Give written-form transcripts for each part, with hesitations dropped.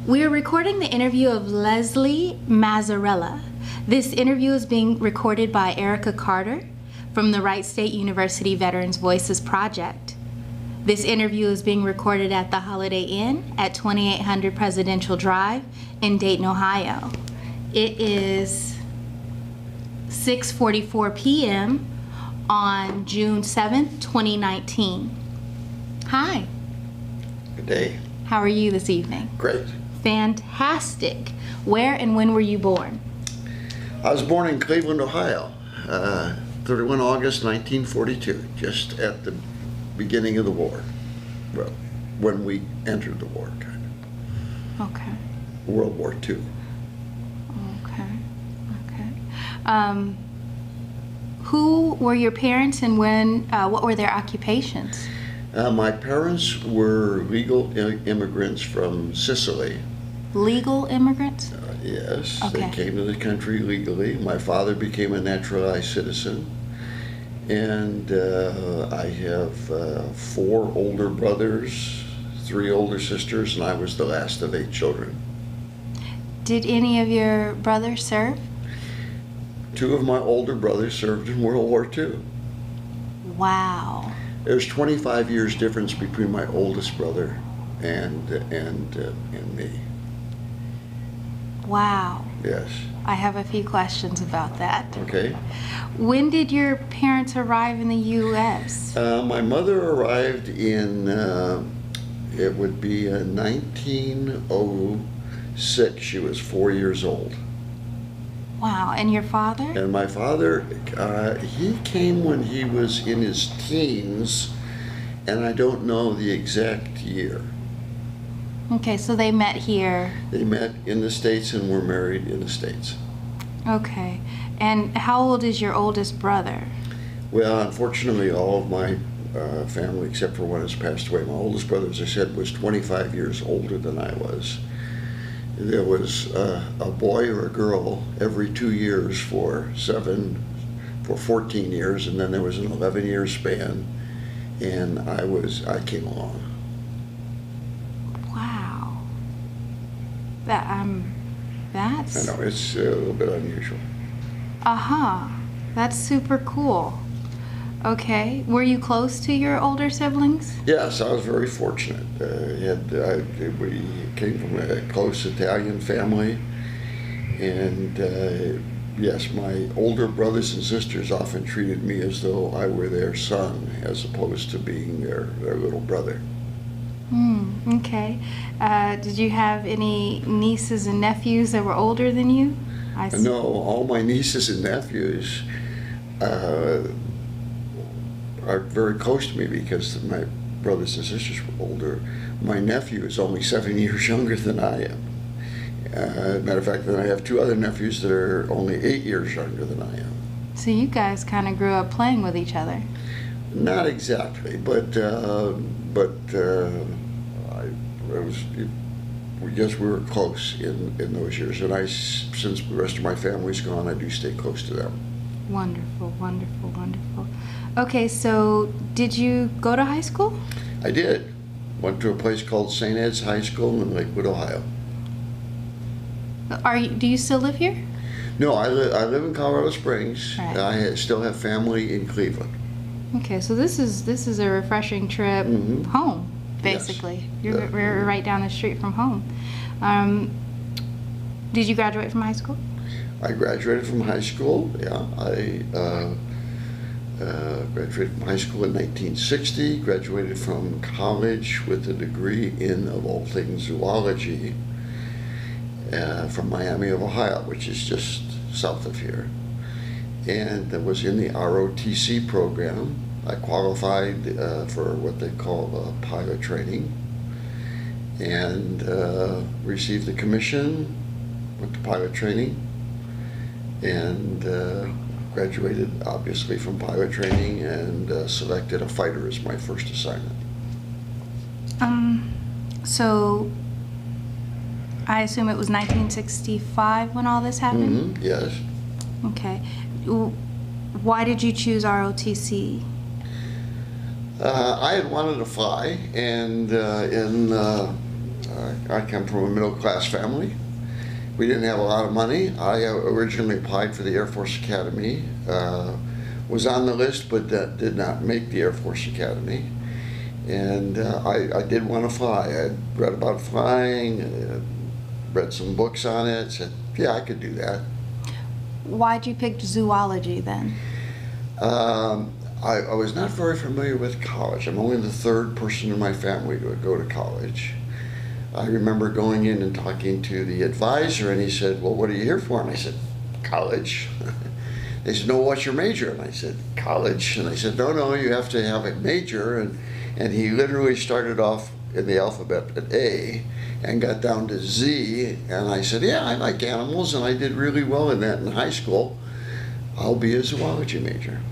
We are recording the interview of Leslie Mazzarella. This interview is being recorded by Ericka Carter from the Wright State University Veterans Voices Project. This interview is being recorded at the Holiday Inn at 2800 Presidential Drive in Dayton, Ohio. It is 6:44 p.m. on June 7th, 2019. Hi. Good day. How are you this evening? Great. Fantastic. Where and when were you born? I was born in Cleveland, Ohio, 31 August 1942, just at the beginning of the war. Well, when we entered the war, kind of. Okay. World War II. Okay. Who were your parents and what were their occupations? My parents were legal immigrants from Sicily. Legal immigrants? Yes, Okay. They came to the country legally. My father became a naturalized citizen. And I have 4 older brothers, 3 older sisters, and I was the last of 8 children. Did any of your brothers serve? 2 of my older brothers served in World War II. Wow. There's 25 years difference between my oldest brother and me. Wow. Yes. I have a few questions about that. Okay. When did your parents arrive in the U.S.? My mother arrived in, it would be 1906. She was 4 years old. Wow. And your father? And my father, he came when he was in his teens, and I don't know the exact year. Okay, so they met here. They met in the States and were married in the States. Okay. And how old is your oldest brother? Well, unfortunately, all of my family, except for one, has passed away. My oldest brother, as I said, was 25 years older than I was. There was a boy or a girl every 2 years for 14 years, and then there was an 11-year span, and I came along. Wow. That's I know, it's a little bit unusual. That's super cool. Okay. Were you close to your older siblings? Yes, I was very fortunate. We came from a close Italian family, and yes, my older brothers and sisters often treated me as though I were their son, as opposed to being their little brother. Okay. Did you have any nieces and nephews that were older than you? No, all my nieces and nephews are very close to me because my brothers and sisters were older. My nephew is only 7 years younger than I am. Matter of fact, then I have 2 other nephews that are only 8 years younger than I am. So you guys kind of grew up playing with each other. Not exactly, but yes, we were close in those years, and since the rest of my family's gone, I do stay close to them. Wonderful, wonderful, wonderful. Okay, so did you go to high school? I did. Went to a place called St. Ed's High School in Lakewood, Ohio. Do you still live here? No, I live in Colorado Springs. Right. I still have family in Cleveland. Okay, so this is a refreshing trip home, basically. Yes. You're right down the street from home. Did you graduate from high school? I graduated from high school. Yeah, I graduated from high school in 1960. Graduated from college with a degree in, of all things, zoology from Miami of Ohio, which is just south of here. And I was in the ROTC program. I qualified for what they call pilot training, and received the commission, went to pilot training, and graduated obviously from pilot training, and selected a fighter as my first assignment. So I assume it was 1965 when all this happened? Yes. Okay. Why did you choose ROTC? I had wanted to fly, and in I come from a middle-class family. We didn't have a lot of money. I originally applied for the Air Force Academy, was on the list, but did not make the Air Force Academy. And I did want to fly. I read about flying, read some books on it, said, yeah, I could do that. Why'd you pick zoology then? I was not very familiar with college. I'm only the third person in my family to go to college. I remember going in and talking to the advisor, and he said, well, what are you here for? And I said, college. They said, no, what's your major? And I said, college. And I said, no, you have to have a major. And he literally started off in the alphabet at A and got down to Z. And I said, yeah, I like animals, and I did really well in that in high school. I'll be a zoology major.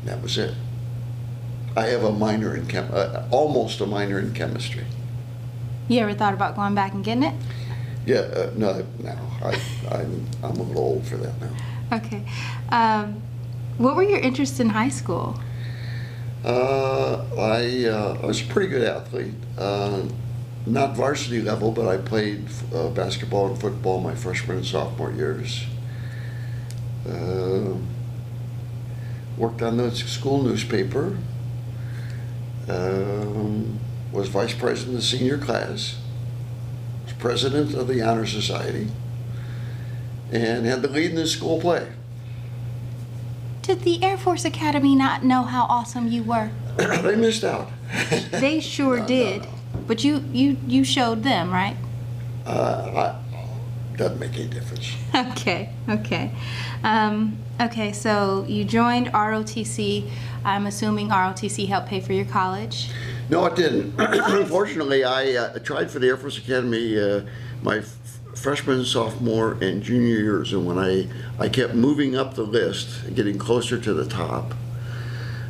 That was it. I have a minor in almost a minor in chemistry. You ever thought about going back and getting it? Yeah, no. I'm a little old for that now. Okay. What were your interests in high school? I was a pretty good athlete. Not varsity level, but I played basketball and football my freshman and sophomore years. Worked on the school newspaper. Was vice president of the senior class. Was president of the Honor Society. And had the lead in the school play. Did the Air Force Academy not know how awesome you were? They missed out. They sure did. No. But you showed them, right? Doesn't make any difference. Okay. Okay, so you joined ROTC. I'm assuming ROTC helped pay for your college? No, it didn't. Unfortunately, I tried for the Air Force Academy my freshman, sophomore, and junior years, and when I kept moving up the list, getting closer to the top.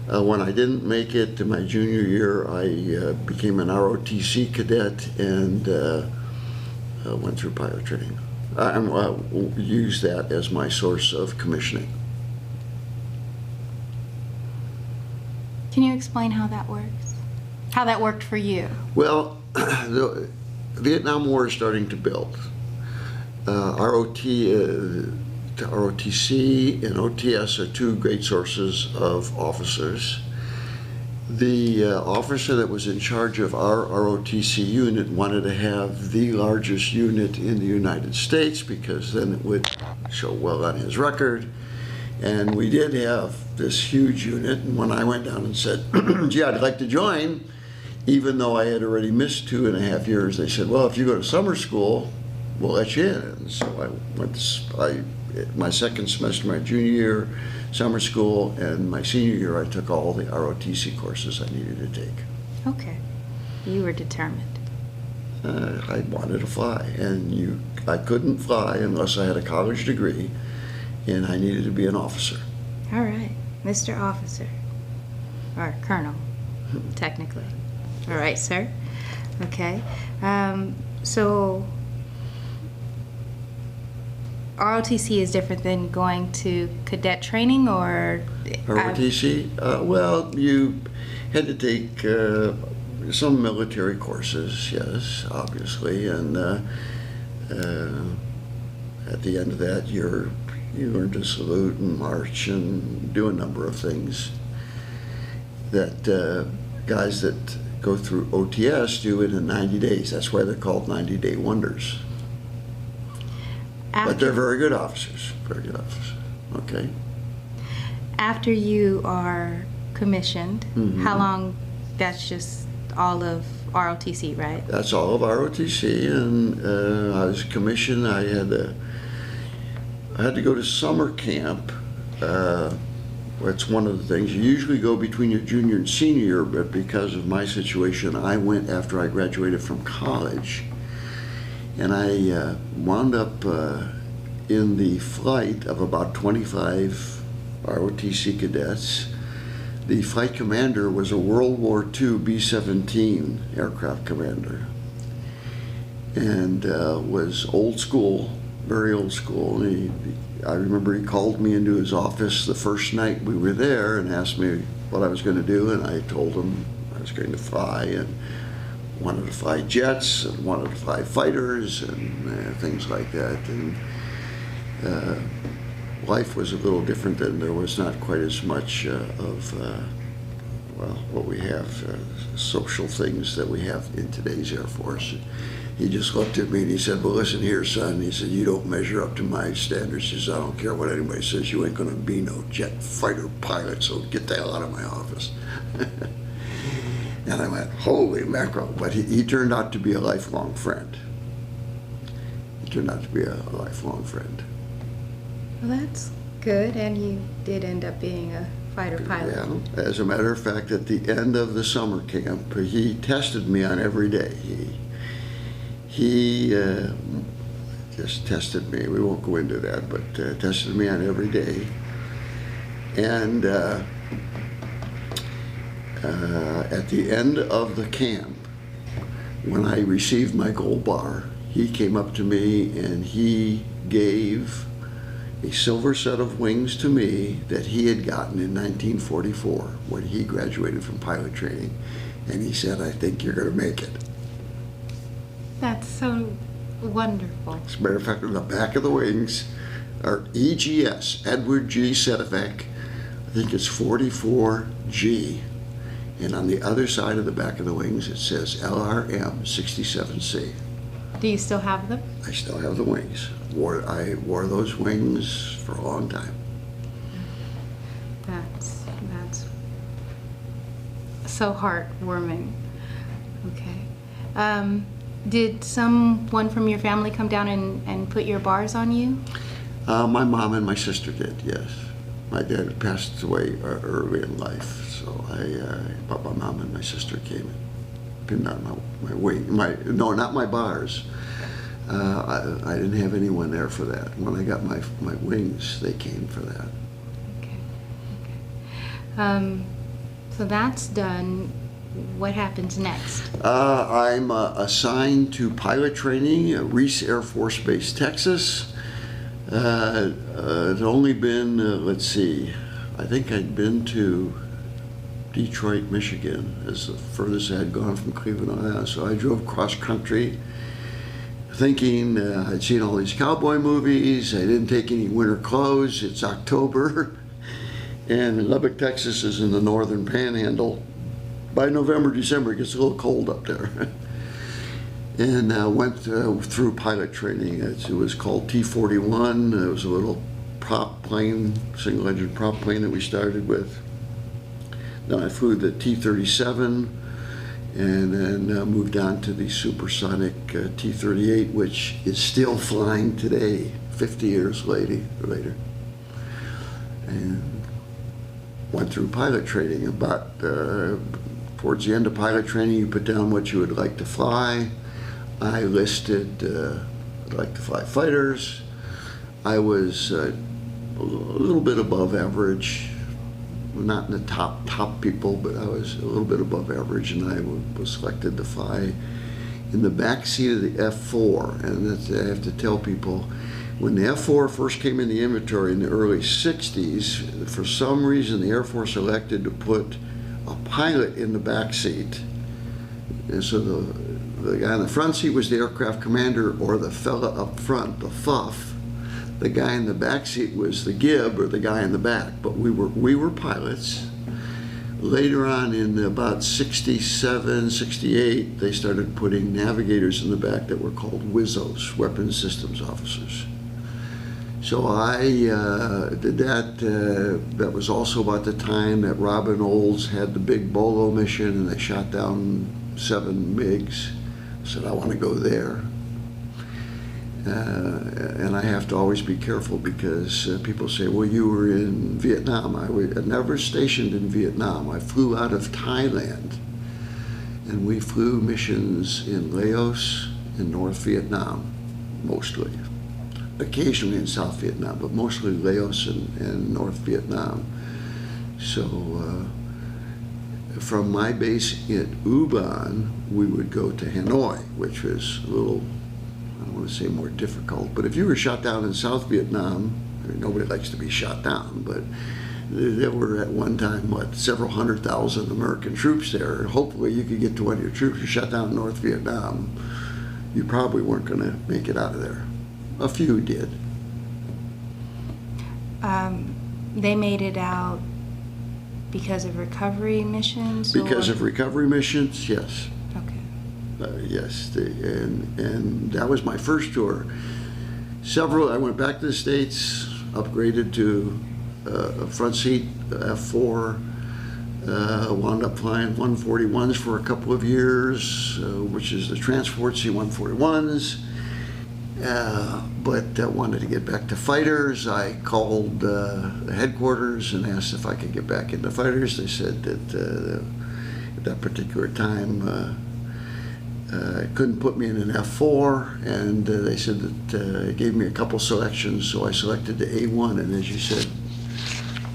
When I didn't make it to my junior year, I became an ROTC cadet and went through pilot training. I used that as my source of commissioning. Can you explain how that works? How that worked for you? Well, the Vietnam War is starting to build. ROTC and OTS are two great sources of officers. The officer that was in charge of our ROTC unit wanted to have the largest unit in the United States because then it would show well on his record. And we did have this huge unit, and when I went down and said, gee, I'd like to join, even though I had already missed 2.5 years, they said, well, if you go to summer school, we'll let you in. And so I went my second semester, my junior year, summer school, and my senior year, I took all the ROTC courses I needed to take. Okay. You were determined. I wanted to fly, and I couldn't fly unless I had a college degree, and I needed to be an officer. All right, Mr. Officer, or Colonel, technically. All right, sir. Okay. So ROTC is different than going to cadet training, or? ROTC? Well, you had to take some military courses, yes, obviously, and at the end of that, you learn to salute and march and do a number of things that guys that go through OTS do it in 90 days. That's why they're called 90-day wonders. But they're very good officers, okay? After you are commissioned, how long? That's just all of ROTC, right? That's all of ROTC, and I was commissioned. I had to go to summer camp. It's one of the things. You usually go between your junior and senior year, but because of my situation, I went after I graduated from college. And I wound up in the flight of about 25 ROTC cadets. The flight commander was a World War II B-17 aircraft commander, and was old school, very old school. And I remember he called me into his office the first night we were there and asked me what I was going to do, and I told him I was going to fly and wanted to fly jets and wanted to fly fighters and things like that. And life was a little different then. There was not quite as much of well, what we have, social things that we have in today's Air Force. He just looked at me and he said, well, listen here, son. He said, you don't measure up to my standards. He says, I don't care what anybody says. You ain't going to be no jet fighter pilot, so get the hell out of my office. And I went, holy mackerel. But he turned out to be a lifelong friend. He turned out to be a lifelong friend. Well, that's good. And you did end up being a fighter pilot. Yeah. As a matter of fact, at the end of the summer camp, he tested me on every day. He just tested me. We won't go into that, but tested me on every day. And at the end of the camp, when I received my gold bar, he came up to me and he gave a silver set of wings to me that he had gotten in 1944 when he graduated from pilot training. And he said, I think you're going to make it. That's so wonderful. As a matter of fact, on the back of the wings are EGS, Edward G. Sedefek. I think it's 44G. And on the other side of the back of the wings, it says LRM 67C. Do you still have them? I still have the wings. I wore those wings for a long time. That's so heartwarming. Okay. Did someone from your family come down and put your bars on you? My mom and my sister did, yes. My dad passed away early in life, so but my mom and my sister came and pinned on my wing. No, not my bars. I didn't have anyone there for that. When I got my wings, they came for that. Okay. So that's done. What happens next? I'm assigned to pilot training at Reese Air Force Base, Texas. It's only been, let's see, I think I'd been to Detroit, Michigan, as the furthest I had gone from Cleveland, Ohio. So I drove cross country thinking I'd seen all these cowboy movies. I didn't take any winter clothes. It's October. And Lubbock, Texas is in the northern panhandle. By November, December, it gets a little cold up there. And went through pilot training. It was called T-41. It was a little prop plane, single engine prop plane that we started with. Then I flew the T-37 and then moved on to the supersonic T-38, which is still flying today, 50 years later. And went through pilot training. About towards the end of pilot training, you put down what you would like to fly. I listed I'd like to fly fighters. I was a little bit above average, not in the top people, but I was a little bit above average, and I was selected to fly in the back seat of the F-4. And I have to tell people, when the F-4 first came in the inventory in the early 60s, for some reason the Air Force elected to put a pilot in the back seat. And so the guy in the front seat was the aircraft commander, or the fella up front, the FUF. The guy in the back seat was the gib, or the guy in the back. But we were pilots. Later on, in about 67, 68, they started putting navigators in the back that were called WISOs, Weapons Systems Officers. So I did that. That was also about the time that Robin Olds had the big Bolo mission, and they shot down 7 MiGs. I said, I want to go there. And I have to always be careful because people say, well, you were in Vietnam. I never stationed in Vietnam. I flew out of Thailand, and we flew missions in Laos and North Vietnam, mostly. Occasionally in South Vietnam, but mostly Laos and North Vietnam. So from my base at Ubon, we would go to Hanoi, which was a little, I don't want to say more difficult, but if you were shot down in South Vietnam, I mean, nobody likes to be shot down, but there were at one time, what, several 100,000 American troops there. Hopefully you could get to one of your troops. You shut down North Vietnam, you probably weren't going to make it out of there. A few did. They made it out because of recovery missions? Because of recovery missions, yes. Okay. Yes, and that was my first tour. I went back to the States, upgraded to a front seat F4, wound up flying 141s for a couple of years, which is the transport C-141s. But wanted to get back to fighters. I called the headquarters and asked if I could get back into fighters. They said that at that particular time couldn't put me in an F4, and they said that they gave me a couple selections, so I selected the A1, and as you said,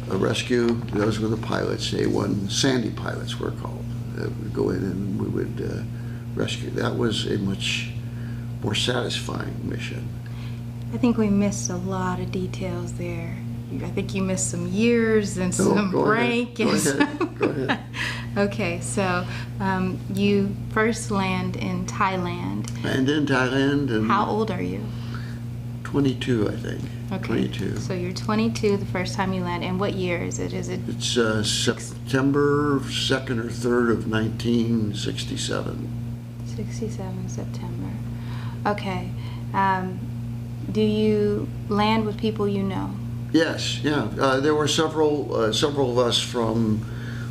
a rescue, those were the pilots, A1 Sandy pilots were called. We'd go in and we would rescue. That was a much more satisfying mission. I think we missed a lot of details there. I think you missed some years and some break. Go ahead. Okay, so you first land in Thailand. And in Thailand. And how old are you? 22, I think. Okay. 22. So you're 22 the first time you land. And what year is it? It's September 2nd or 3rd of 1967. 67 September. Okay. Do you land with people you know? Yes, yeah. There were several of us from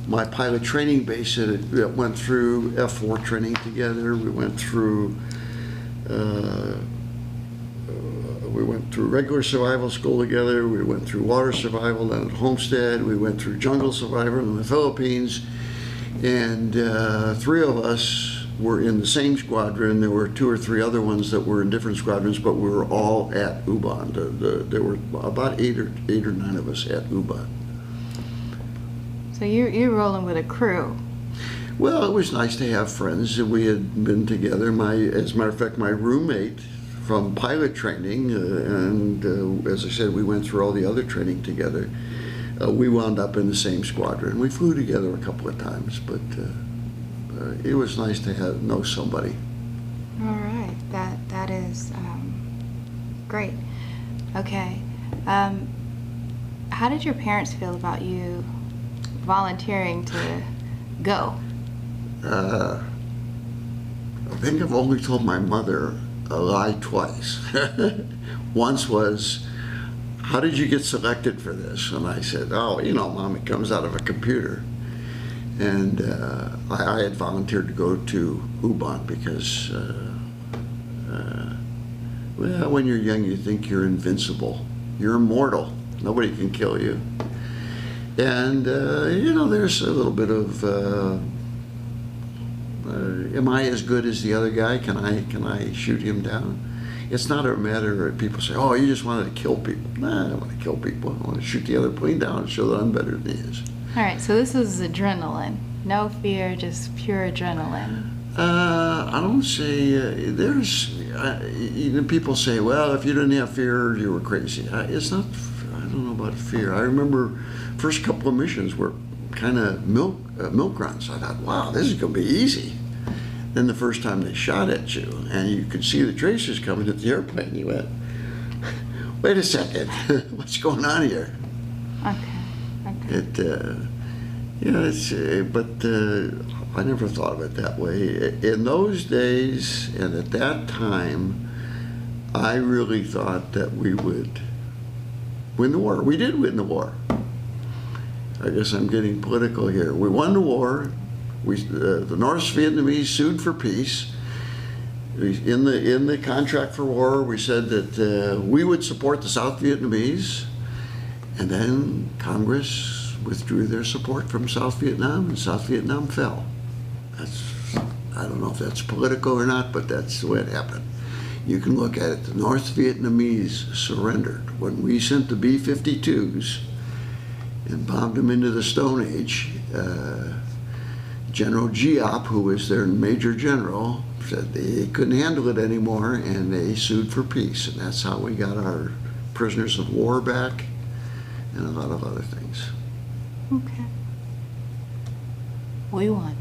my pilot training base that went through F4 training together. We went through regular survival school together. We went through water survival down at Homestead. We went through jungle survival in the Philippines. And 3 of us were in the same squadron. There were 2 or 3 other ones that were in different squadrons, but we were all at U-Bahn. There were about 8 or 9 of us at U-Bahn. So you're rolling with a crew. Well, it was nice to have friends. We had been together. As a matter of fact, my roommate from pilot training, and as I said, we went through all the other training together. We wound up in the same squadron. We flew together a couple of times, but it was nice to know somebody. All right, that is great. Okay, how did your parents feel about you volunteering to go? I think I've only told my mother a lie twice. Once was, "How did you get selected for this?" And I said, "Oh, Mom, it comes out of a computer." And I had volunteered to go to U-Bahn because, well, when you're young, you think you're invincible. You're immortal. Nobody can kill you. And, there's a little bit of, am I as good as the other guy? Can I shoot him down? It's not a matter of people say, "Oh, you just wanted to kill people." Nah, I don't want to kill people. I want to shoot the other plane down and show that I'm better than he is. All right, so this is adrenaline. No fear, just pure adrenaline. I don't say, people say, "Well, if you didn't have fear, you were crazy." It's not, I don't know about fear. I remember first couple of missions were kind of milk runs. I thought, wow, this is going to be easy. Then the first time they shot at you and you could see the tracers coming at the airplane, you went, "Wait a second, what's going on here?" Okay. But I never thought of it that way. In those days and at that time, I really thought that we would win the war. We did win the war. I guess I'm getting political here. We won the war. The North Vietnamese sued for peace. In the contract for war, we said that we would support the South Vietnamese, and then Congress withdrew their support from South Vietnam, and South Vietnam fell. I don't know if that's political or not, but that's the way it happened. You can look at it. The North Vietnamese surrendered. When we sent the B-52s and bombed them into the Stone Age, General Giap, who was their major general, said they couldn't handle it anymore, and they sued for peace. And that's how we got our prisoners of war back and a lot of other things. Okay. We won.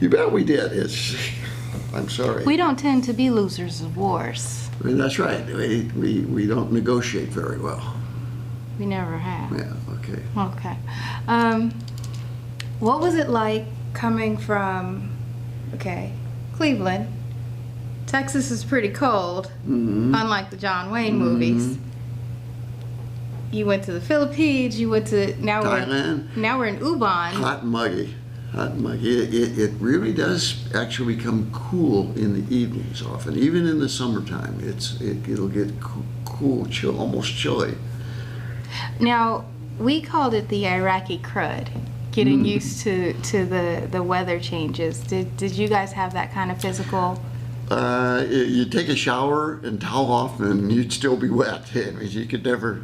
You bet we did. I'm sorry. We don't tend to be losers of wars. I mean, that's right. We don't negotiate very well. We never have. Yeah, okay. Okay. What was it like coming from, Cleveland? Texas is pretty cold, unlike the John Wayne movies. You went to the Philippines, you went to, Thailand. Now we're in Ubon. Hot and muggy. Hot and muggy. It really does actually become cool in the evenings often. Even in the summertime, it'll get cool, chill, almost chilly. Now, we called it the Iraqi crud, getting used to the weather changes. Did you guys have that kind of physical? You take a shower and towel off, and you'd still be wet. I mean, you could never,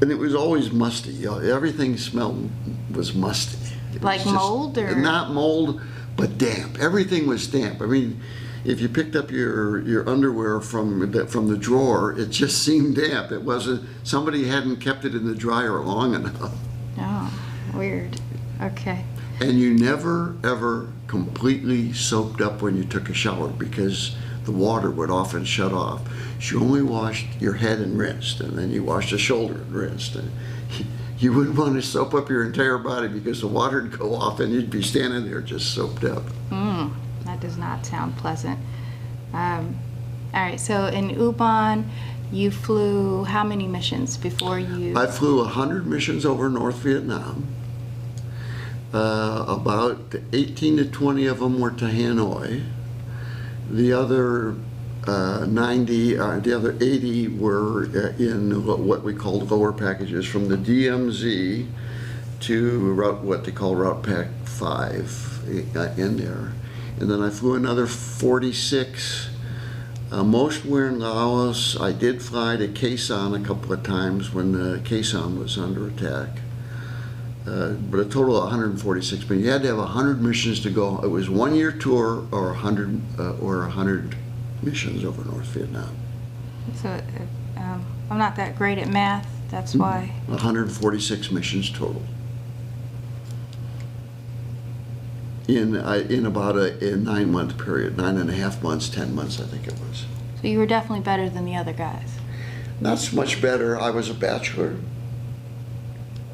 and it was always musty. You know, everything was musty. Like mold, or not mold, but damp. Everything was damp. I mean, if you picked up your underwear from the drawer, it just seemed damp. It wasn't, somebody hadn't kept it in the dryer long enough. Oh, weird. Okay. And you never ever completely soaked up when you took a shower, because the water would often shut off. So you only washed your head and rinsed, and then you washed the shoulder and rinsed. And you wouldn't want to soap up your entire body, because the water would go off and you'd be standing there just soaped up. That does not sound pleasant. All right, so in Ubon, you flew how many missions before you? I flew 100 missions over North Vietnam. About 18 to 20 of them were to Hanoi. The other 80 were in what we called lower packages, from the DMZ to what they call Route Pack 5 in there. And then I flew another 46. Most were in Laos. I did fly to Khe Sanh a couple of times when Khe Sanh was under attack. But a total of 146. But you had to have 100 missions to go. It was 1 year tour or 100 missions over North Vietnam. So I'm not that great at math. That's why. 146 missions total. In about a 9-month period, 9.5 months, 10 months, I think it was. So you were definitely better than the other guys. Not so much better. I was a bachelor.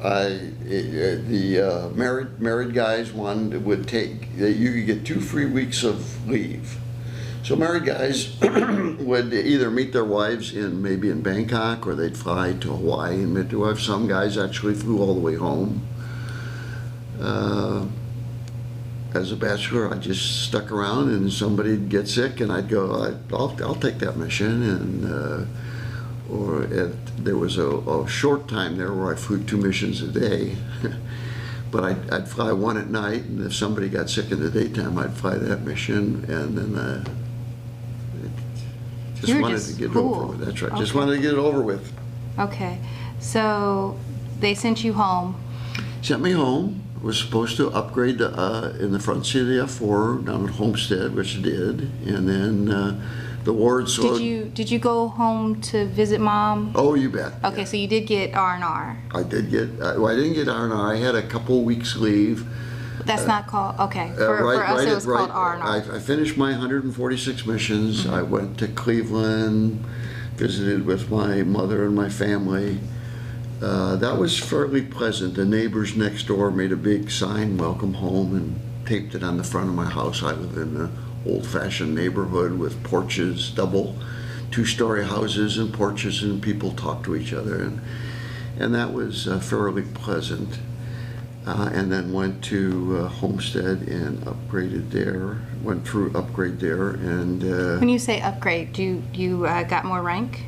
The married guys, one would take, you could get 2 free weeks of leave. So married guys would either meet their wives maybe in Bangkok, or they'd fly to Hawaii and meet their wives. Some guys actually flew all the way home. As a bachelor, I just stuck around, and somebody'd get sick, and I'd go, I'll take that mission. And there was a short time there where I flew 2 missions a day. But I'd fly one at night, and if somebody got sick in the daytime, I'd fly that mission, and then just wanted to get it over with. That's right. Okay. Just wanted to get it over with. Okay. So they sent you home. Sent me home. Was supposed to upgrade in the front seat of the F4 down at Homestead, which I did, and then the ward slowed. Did you go home to visit Mom? Oh, you bet. Okay, yeah. So you did get R&R. I did get. Well, I didn't get R&R. I had a couple weeks leave. That's not called. Okay, for us it was called R&R. I finished my 146 missions. I went to Cleveland, visited with my mother and my family. That was fairly pleasant. The neighbors next door made a big sign, "Welcome home," and taped it on the front of my house. I live in an old-fashioned neighborhood with porches, double 2-story houses and porches, and people talk to each other, and that was fairly pleasant. And then went to Homestead and upgraded there. Went through upgrade there, and when you say upgrade, you got more rank?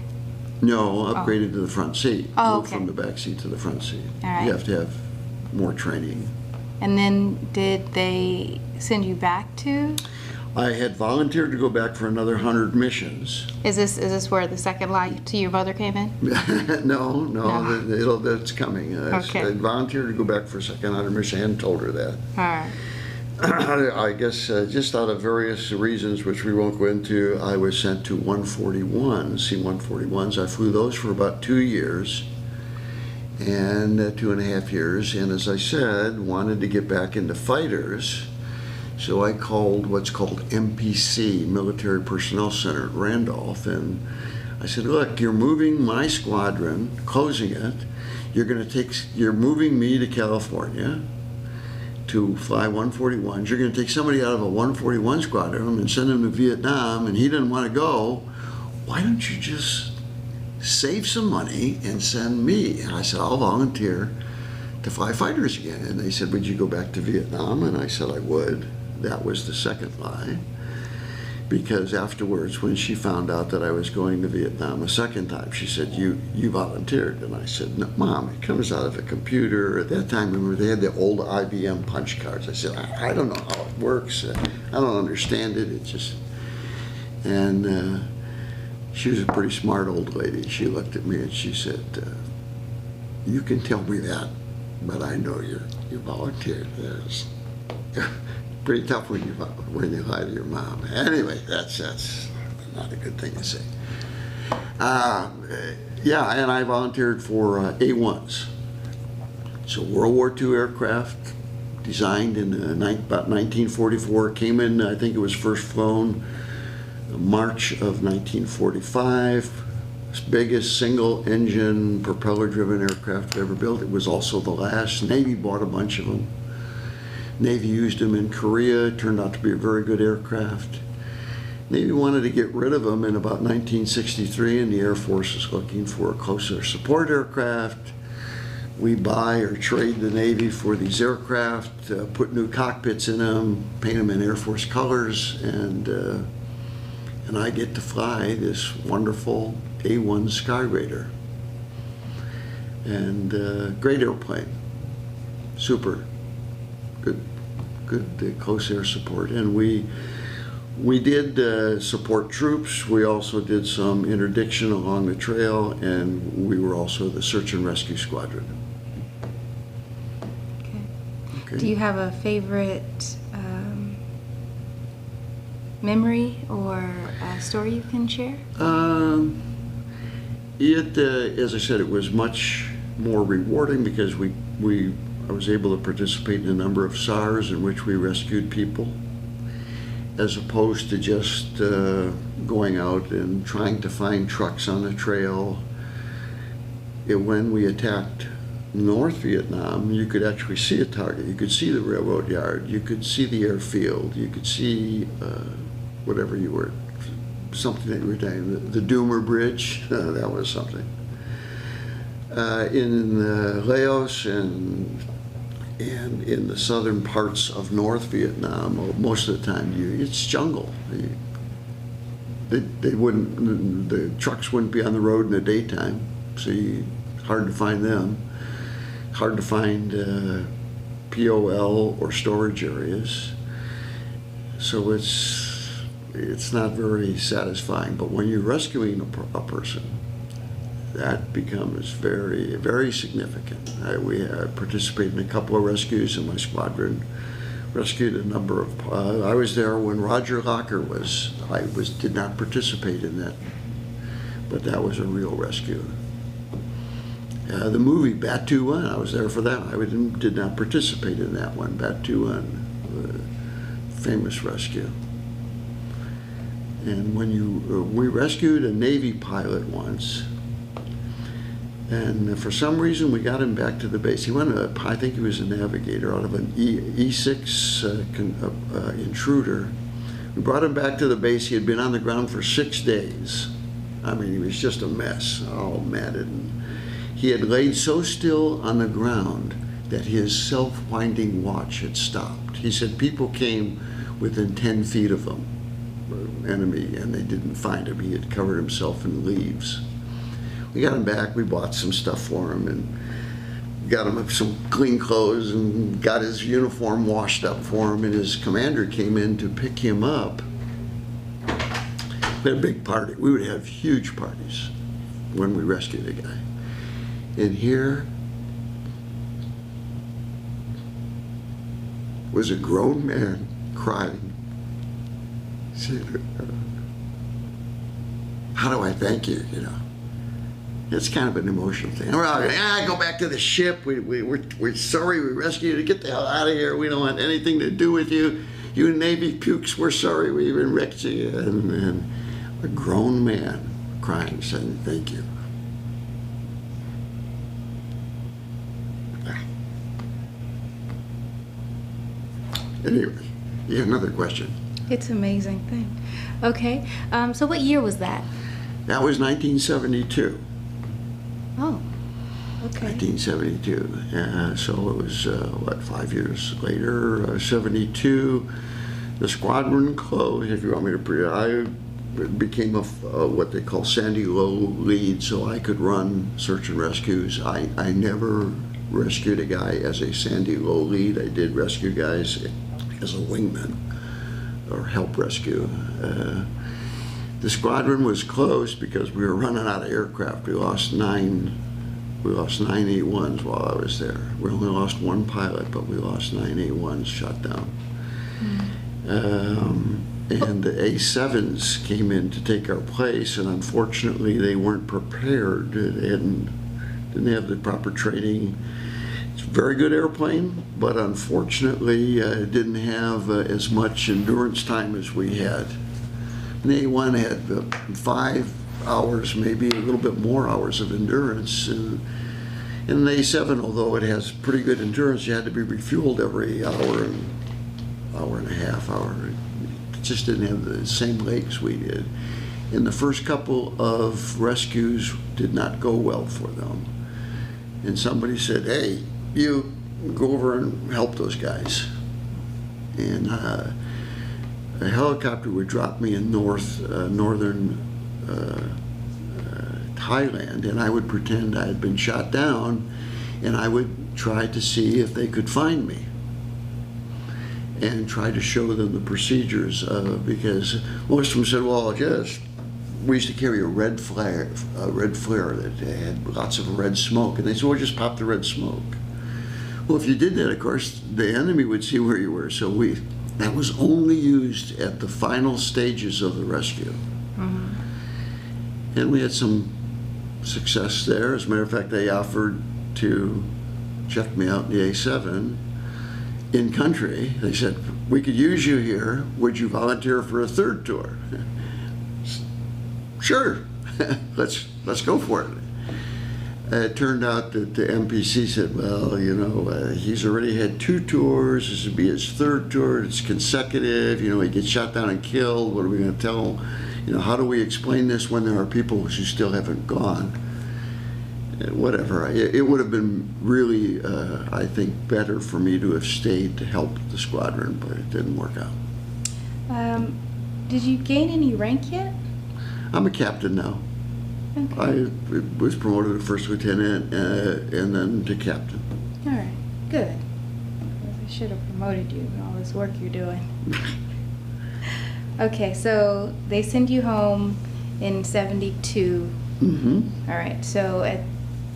No, upgraded to the front seat. Oh, Moved from the back seat to the front seat. All right. You have to have more training. And then did they send you back to? I had volunteered to go back for another 100 missions. Is this where the second life to your mother came in? No. That's coming. Okay. I volunteered to go back for a second 100 missions. I hadn't told her that. All right. I guess just out of various reasons, which we won't go into, I was sent to C-141s. I flew those for about 2 years. and 2.5 years. And as I said, wanted to get back into fighters. So I called what's called MPC, Military Personnel Center at Randolph, and I said, look, you're moving my squadron, closing it. You're moving me to California to fly 141s. You're going to take somebody out of a 141 squadron and send him to Vietnam, and he didn't want to go. Why don't you just save some money and send me? And I said, I'll volunteer to fly fighters again. And they said, would you go back to Vietnam? And I said, I would. That was the second lie. Because afterwards, when she found out that I was going to Vietnam a second time, she said, you volunteered. And I said, no, Mom, it comes out of a computer. At that time, remember, they had the old IBM punch cards. I said, I don't know how it works. I don't understand it. It just... And she was a pretty smart old lady. She looked at me and she said, you can tell me that, but I know you volunteered. It's pretty tough when you lie to your mom. Anyway, that's not a good thing to say. Yeah, and I volunteered for A1s. So World War II aircraft, designed in about 1944, came in, I think it was first flown March of 1945. Biggest single engine propeller driven aircraft ever built. It was also the last. Navy bought a bunch of them. Navy used them in Korea. It turned out to be a very good aircraft. Navy wanted to get rid of them in about 1963, and the Air Force is looking for a closer support aircraft. We buy or trade the Navy for these aircraft, put new cockpits in them, paint them in Air Force colors, and I get to fly this wonderful A1 Skyraider. And great airplane, super good close air support. And we did support troops. We also did some interdiction along the trail, and we were also the search and rescue squadron. Okay. Do you have a favorite memory or story you can share? As I said, it was much more rewarding because I was able to participate in a number of SARs in which we rescued people, as opposed to just going out and trying to find trucks on the trail. When we attacked North Vietnam, you could actually see a target. You could see the railroad yard. You could see the airfield. You could see whatever you were, something that you were doing. The Doomer Bridge, that was something. In Laos and in the southern parts of North Vietnam, most of the time it's jungle. The trucks wouldn't be on the road in the daytime, so hard to find them. Hard to find POL or storage areas. So it's not very satisfying. But when you're rescuing a person, that becomes very, very significant. We participated in a couple of rescues in my squadron. Rescued a number of. I was there when Roger Locker was. I did not participate in that, but that was a real rescue. The movie Bat-2-1, I was there for that. I did not participate in that one. Bat-2-1, famous rescue. And we rescued a Navy pilot once. And for some reason, we got him back to the base. He went, I think he was a navigator out of an E6 intruder. We brought him back to the base. He had been on the ground for 6 days. I mean, he was just a mess, all matted. And he had laid so still on the ground that his self-winding watch had stopped. He said people came within 10 feet of him, enemy, and they didn't find him. He had covered himself in leaves. We got him back, we bought some stuff for him and got him some clean clothes and got his uniform washed up for him, and his commander came in to pick him up. We had a big party. We would have huge parties when we rescued a guy. And here was a grown man crying. He said, how do I thank you, it's kind of an emotional thing. We're all going, go back to the ship. We're sorry we rescued you. Get the hell out of here. We don't want anything to do with you. You Navy pukes, we're sorry we even wrecked you. And a grown man crying, saying thank you. Anyway, you have another question. It's an amazing thing. Okay, so what year was that? That was 1972. Oh, okay. 1972. So it was, 5 years later, 72. The squadron closed, if you want me to I became a what they call Sandy Low lead, so I could run search and rescues. I never rescued a guy as a Sandy Low lead. I did rescue guys as a wingman or help rescue. The squadron was closed because we were running out of aircraft. We lost nine A1s while I was there. We only lost one pilot, but we lost 9 A1s shot down. And the A7s came in to take our place, and unfortunately they weren't prepared. They didn't have the proper training. It's a very good airplane, but unfortunately it didn't have as much endurance time as we had. And the A1 had 5 hours, maybe a little bit more hours of endurance. And the A7, although it has pretty good endurance, you had to be refueled every hour and a half. It just didn't have the same legs we did. And the first couple of rescues did not go well for them. And somebody said, hey, you go over and help those guys. And a helicopter would drop me in northern Thailand, and I would pretend I had been shot down, and I would try to see if they could find me and try to show them the procedures, because most of them said, well, we used to carry a red flare that had lots of red smoke, and they said, well, just pop the red smoke. Well, if you did that, of course, the enemy would see where you were, so that was only used at the final stages of the rescue. And we had some success there. As a matter of fact, they offered to check me out in the A7 in country. They said, we could use you here. Would you volunteer for a third tour? Sure, let's go for it. It turned out that the MPC said, well, he's already had 2 tours. This would be his 3rd tour. It's consecutive. He gets shot down and killed. What are we going to tell him? How do we explain this when there are people who still haven't gone? Whatever. It would have been really, I think, better for me to have stayed to help the squadron, but it didn't work out. Did you gain any rank yet? I'm a captain now. Okay. I was promoted to first lieutenant and then to captain. All right, good. I should have promoted you and all this work you're doing. Okay, so they send you home in 72. All right, so at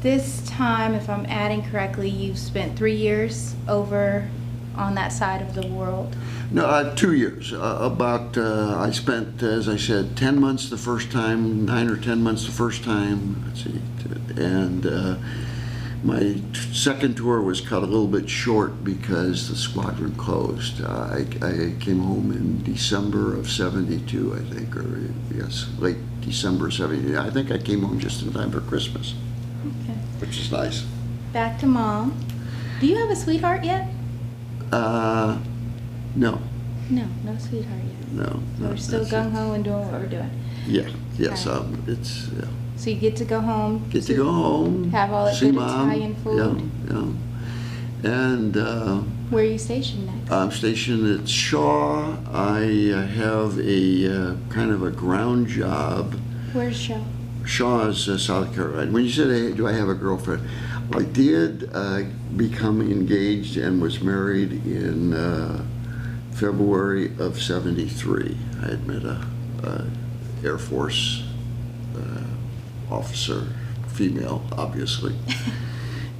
this time, if I'm adding correctly, you've spent 3 years over on that side of the world. No, 2 years. I spent, as I said, 10 months the first time, 9 or 10 months the first time. Let's see, and my second tour was cut a little bit short because the squadron closed. I came home in December of 72, I think, or yes, late December 72. I think I came home just in time for Christmas. Okay. Which is nice. Back to mom. Do you have a sweetheart yet? No. No sweetheart yet. No. So we're still gung-ho and doing what we're doing. Yeah, yes, Right. It's, yeah. So you get to go home. Get to go home. Have all that see good Mom. Italian food. Yeah. And where are you stationed next? I'm stationed at Shaw. I have a kind of a ground job. Where's Shaw? Shaw is South Carolina. When you said, hey, do I have a girlfriend? I did become engaged and was married in February of 73. I had met a Air Force officer, female, obviously,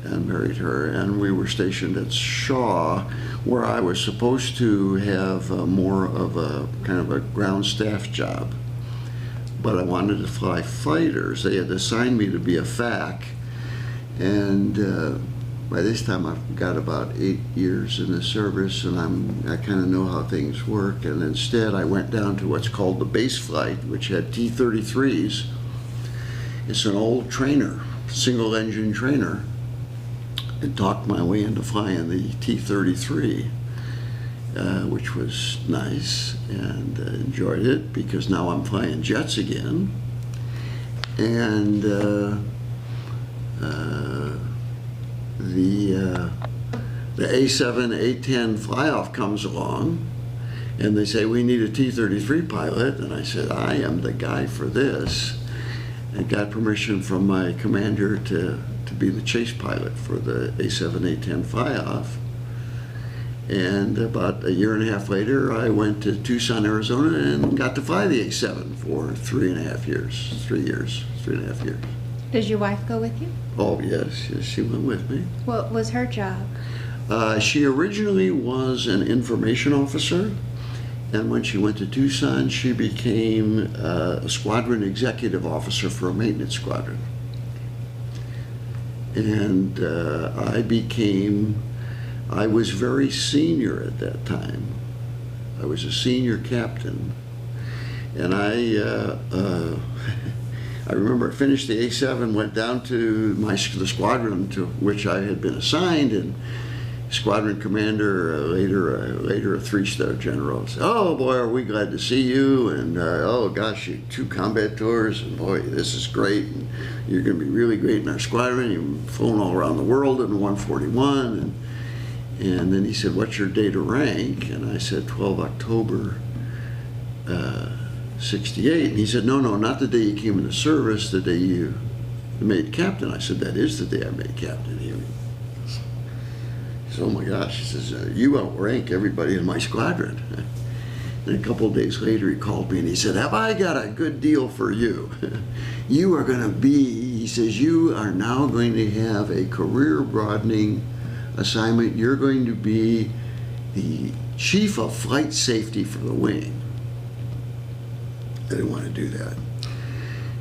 and married her. And we were stationed at Shaw, where I was supposed to have more of a kind of a ground staff job. but I wanted to fly fighters. They had assigned me to be a FAC, and by this time I've got about 8 years in the service, and I kind of know how things work. And instead I went down to what's called the base flight, which had T-33s. It's an old trainer, single engine trainer, and talked my way into flying the T-33, which was nice, and enjoyed it because now I'm flying jets again. And the A7, A10 fly-off comes along, and they say, we need a T-33 pilot, and I said, I am the guy for this, and got permission from my commander to be the chase pilot for the A7, A10 fly-off. And about a year and a half later, I went to Tucson, Arizona, and got to fly the A7 for 3.5 years, 3 years, 3.5 years. Does your wife go with you? Oh, yes, she went with me. What was her job? She originally was an information officer, and when she went to Tucson, she became a squadron executive officer for a maintenance squadron. And I was very senior at that time. I was a senior captain, and I remember I finished the A7, went down to the squadron to which I had been assigned, and squadron commander, later a 3-star general, said, oh boy, are we glad to see you, and oh gosh, you 2 combat tours, and boy, this is great, and you're going to be really great in our squadron. You've flown all around the world in 141, and then he said, what's your date of rank? And I said, 12 October 68. And he said, no, not the day you came into service, the day you made captain. I said, that is the day I made captain. He said, oh my gosh, he says, you outrank everybody in my squadron. And a couple of days later he called me and he said, have I got a good deal for you? You are going to be, he says, you are now going to have a career broadening assignment. You're going to be the chief of flight safety for the wing. I didn't want to do that.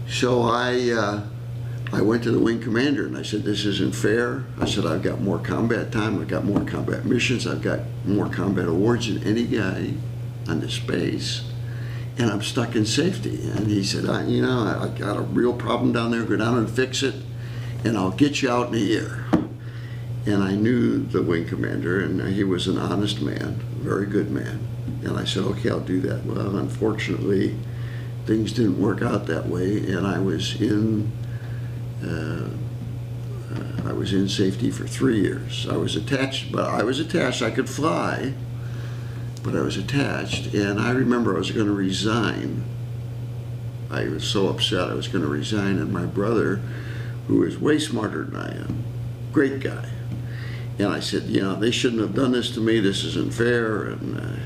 So I went to the wing commander and I said, this isn't fair. I said, I've got more combat time, I've got more combat missions, I've got more combat awards than any guy on this base, and I'm stuck in safety. And he said, I got a real problem down there, go down and fix it, and I'll get you out in a year. And I knew the wing commander, and he was an honest man, a very good man. And I said, okay, I'll do that. Well, unfortunately, things didn't work out that way, and I was in safety for 3 years. I was attached, I could fly, but I was attached, and I remember I was going to resign. I was so upset I was going to resign, and my brother, who is way smarter than I am, great guy, and I said, they shouldn't have done this to me, this isn't fair, and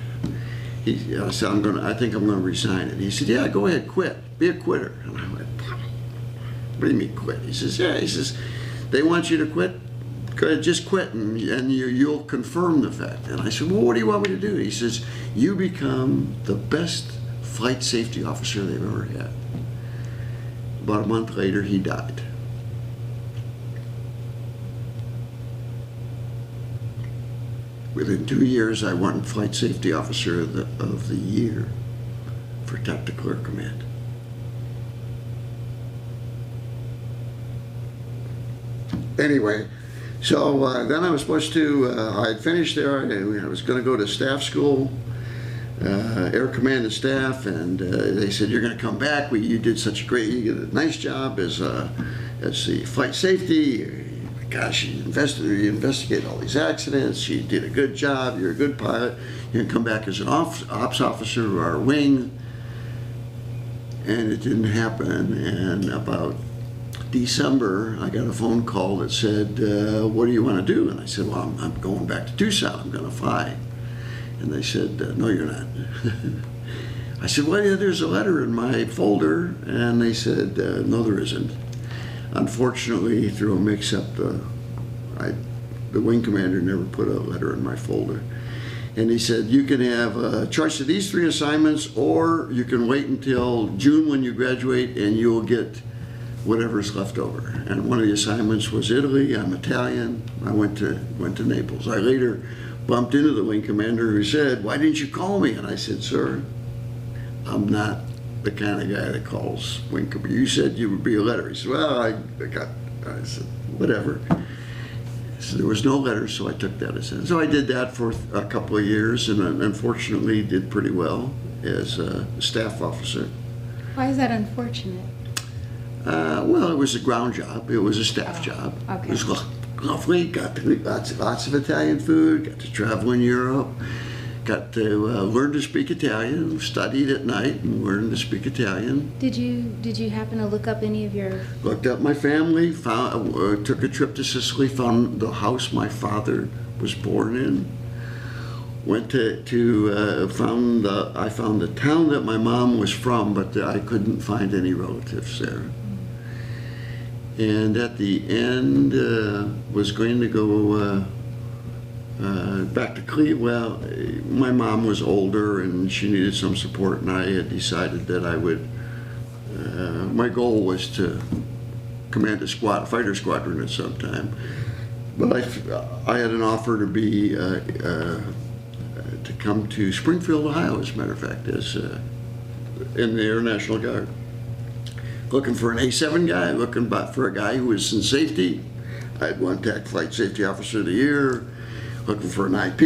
I said, I think I'm going to resign. And he said, yeah, go ahead, quit, be a quitter. And I went, what do you mean quit? He says, yeah, they want you to quit, go ahead, just quit, and you'll confirm the fact. And I said, well, what do you want me to do? He says, you become the best flight safety officer they've ever had. About a month later, he died. Within 2 years, I won Flight Safety Officer of the Year for Tactical Air Command. Anyway, so then I was supposed to, I had finished there, I was going to go to staff school, Air Command and Staff, and they said, you're going to come back, you did such a you did a nice job as the flight safety. Gosh, you investigate all these accidents, you did a good job, you're a good pilot, you're going to come back as an ops officer of our wing. And it didn't happen, and about December, I got a phone call that said, what do you want to do? And I said, well, I'm going back to Tucson, I'm going to fly. And they said, no, you're not. I said, well, yeah, there's a letter in my folder, and they said, no, there isn't. Unfortunately, through a mix-up, the wing commander never put a letter in my folder. And he said, you can have a choice of these 3 assignments, or you can wait until June when you graduate and you'll get whatever's left over. And one of the assignments was Italy. I'm Italian. I went to Naples. I later bumped into the wing commander who said, why didn't you call me? And I said, sir, I'm not the kind of guy that calls wing commander. You said you would be a letter. He said, well, I said, whatever. So there was no letter, so I took that as it. So I did that for a couple of years, and unfortunately did pretty well as a staff officer. Why is that unfortunate? Well, it was a ground job. It was a staff job. Okay. It was lovely. Got to eat lots of Italian food. Got to travel in Europe. Got to learn to speak Italian. Studied at night and learned to speak Italian. Did you happen to look up any of your? Looked up my family. Found took a trip to Sicily. Found the house my father was born in. Went I found the town that my mom was from, but I couldn't find any relatives there. And at the end, was going to go back to Cleveland. Well, my mom was older and she needed some support, and I had decided that I would. My goal was to command a fighter squadron at some time, but I had an offer to be to come to Springfield, Ohio, as a matter of fact, as in the Air National Guard. Looking for an A7 guy, looking for a guy who was in safety. I had won TAC Flight Safety Officer of the Year. Looking for an IP.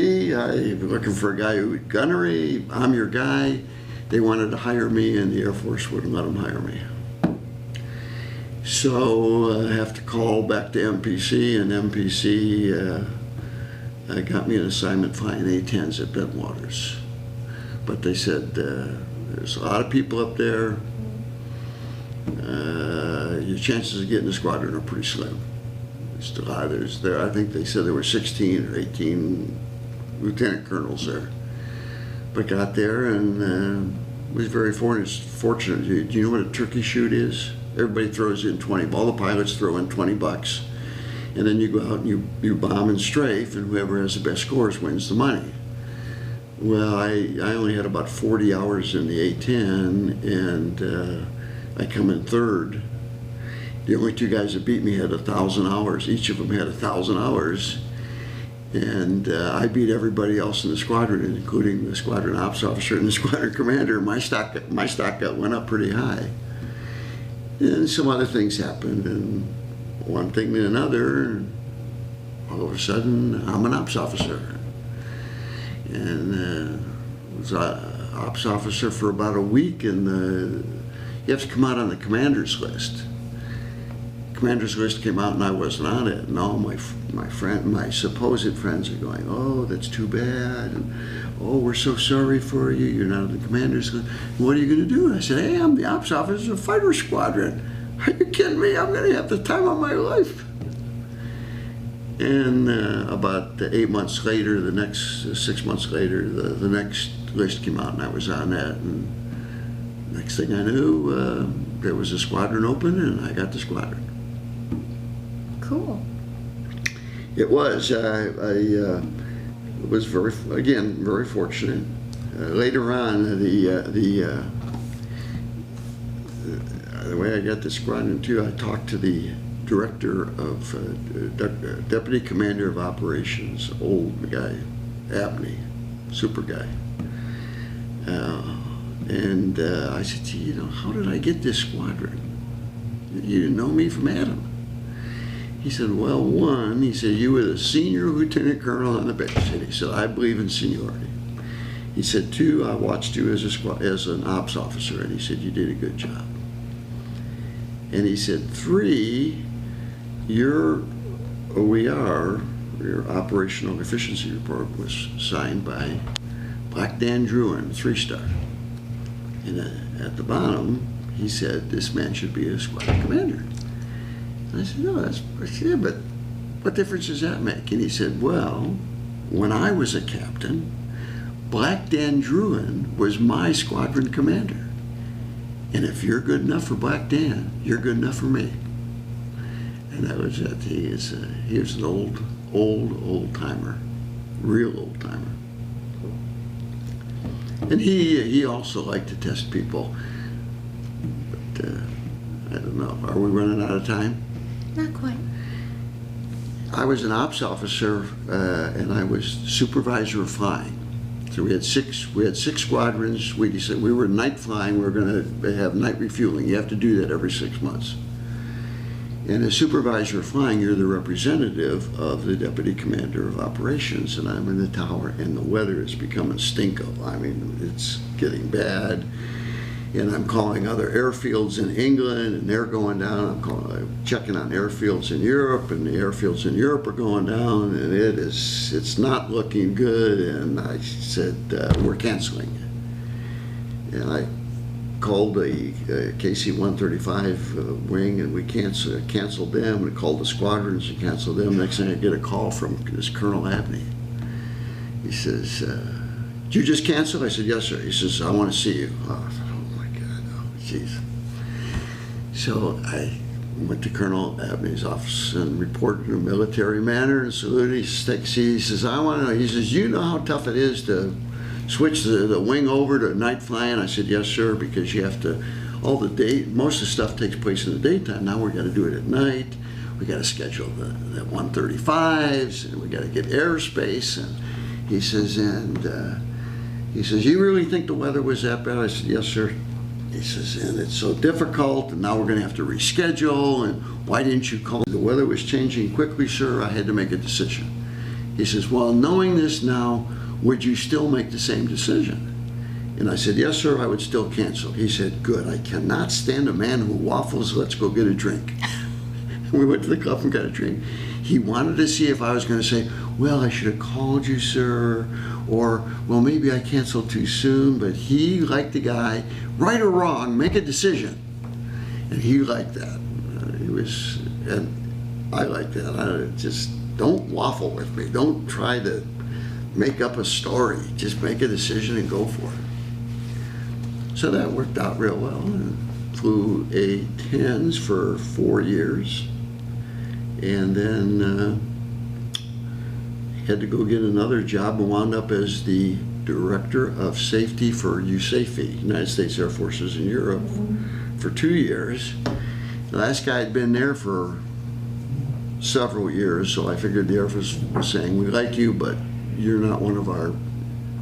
Looking for a guy who gunnery. I'm your guy. They wanted to hire me, and the Air Force wouldn't let them hire me. So I have to call back to MPC, and MPC got me an assignment flying A-10s at Bentwaters. But they said, there's a lot of people up there. Your chances of getting a squadron are pretty slim. I think they said there were 16 or 18 lieutenant colonels there. But got there and was very fortunate. Do you know what a turkey shoot is? Everybody throws in 20. All the pilots throw in $20. And then you go out and you bomb and strafe, and whoever has the best scores wins the money. Well, I only had about 40 hours in the A-10, and I come in third. The only 2 guys that beat me had 1,000 hours. Each of them had 1,000 hours. And I beat everybody else in the squadron, including the squadron ops officer and the squadron commander. My stock went up pretty high. And some other things happened, and one thing to another, and all of a sudden I'm an ops officer. And was an ops officer for about a week, and you have to come out on the commander's list. Commander's list came out and I wasn't on it, and all my supposed friends are going, oh, that's too bad, and oh, we're so sorry for you, you're not on the commander's list. What are you going to do? And I said, hey, I'm the ops officer of a fighter squadron. Are you kidding me? I'm going to have the time of my life. And about 8 months later, the next 6 months later, the next list came out and I was on that, and next thing I knew, there was a squadron open and I got the squadron. Cool. It was. I was very fortunate. Later on, the way I got the squadron too, I talked to the director of deputy commander of operations, old guy, Abney, super guy, and I said, gee, how did I get this squadron? You didn't know me from Adam. He said, well, one, he said, you were the senior lieutenant colonel on the bench. And he said, I believe in seniority. He said, two, I watched you as an ops officer, and he said, you did a good job. And he said, three, your operational efficiency report was signed by Black Dan Druin, 3-star. And at the bottom, he said, this man should be a squadron commander. And I said, no, but what difference does that make? And he said, well, when I was a captain, Black Dan Druin was my squadron commander. And if you're good enough for Black Dan, you're good enough for me. And that was it. He was an old timer, real old timer. And he also liked to test people. But I don't know. Are we running out of time? Not quite. I was an ops officer, and I was supervisor of flying. So we had six squadrons. We decided we were night flying. We were going to have night refueling. You have to do that every 6 months. And as supervisor of flying, you're the representative of the deputy commander of operations. And I'm in the tower, and the weather is becoming stinko. I mean, it's getting bad. And I'm calling other airfields in England, and they're going down. I'm checking on airfields in Europe, and the airfields in Europe are going down, and it's not looking good. And I said, we're canceling. And I called the KC-135 wing, and we canceled them, and called the squadrons and canceled them. Next thing I get a call from this Colonel Abney. He says, did you just cancel? I said, yes, sir. He says, I want to see you. Oh my God, oh, jeez. So I went to Colonel Abney's office and reported in a military manner and saluted. He says, I want to know. He says, you know how tough it is to switch the wing over to night flying? I said, yes, sir, because you have to, most of the stuff takes place in the daytime. Now we got to do it at night. We got to schedule the 135s, and we got to get airspace. And he says, you really think the weather was that bad? I said, yes, sir. He says, and it's so difficult, and now we're going to have to reschedule, and why didn't you call? The weather was changing quickly, sir. I had to make a decision. He says, well, knowing this now, would you still make the same decision? And I said, yes, sir, I would still cancel. He said, good. I cannot stand a man who waffles. Let's go get a drink. And we went to the club and got a drink. He wanted to see if I was going to say, well, I should have called you, sir, or, well, maybe I canceled too soon. But he liked the guy, right or wrong, make a decision. And he liked that. And I like that. Just don't waffle with me. Don't try to make up a story. Just make a decision and go for it. So that worked out real well. And flew A-10s for 4 years. And then had to go get another job and wound up as the Director of Safety for USAFE, United States Air Forces in Europe, for 2 years. The last guy had been there for several years, so I figured the Air Force was saying, we like you, but you're not one of our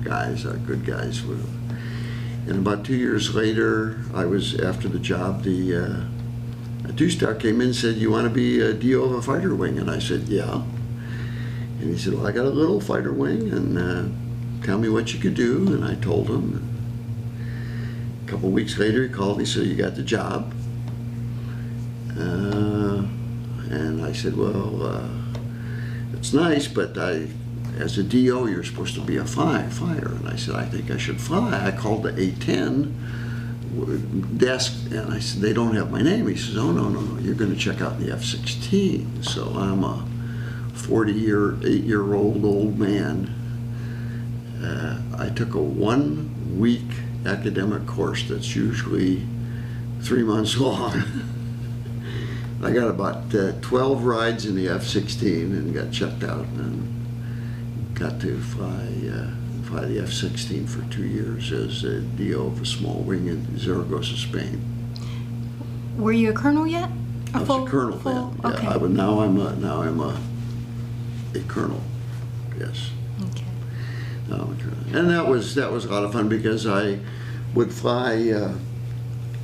guys, our good guys. And about 2 years later, I was after the job, a two-star came in and said, you want to be a DO of a fighter wing? And I said, yeah. And he said, well, I got a little fighter wing, and tell me what you could do. And I told him. A couple of weeks later, he called. He said, you got the job? And I said, well, it's nice, but as a DO, you're supposed to be a flyer. And I said, I think I should fly. I called the A-10 desk, and I said, they don't have my name. He says, oh, no, you're going to check out the F-16. So I'm a 48-year-old old man. I took a 1 week academic course that's usually 3 months long. I got about 12 rides in the F-16 and got checked out and got to fly the F-16 for 2 years as a DO of a small wing in Zaragoza, Spain. Were you a colonel yet? I was a colonel then. Yeah, Okay. now I'm a colonel. Yes. Okay. Now I'm a colonel. And that was a lot of fun because I would fly.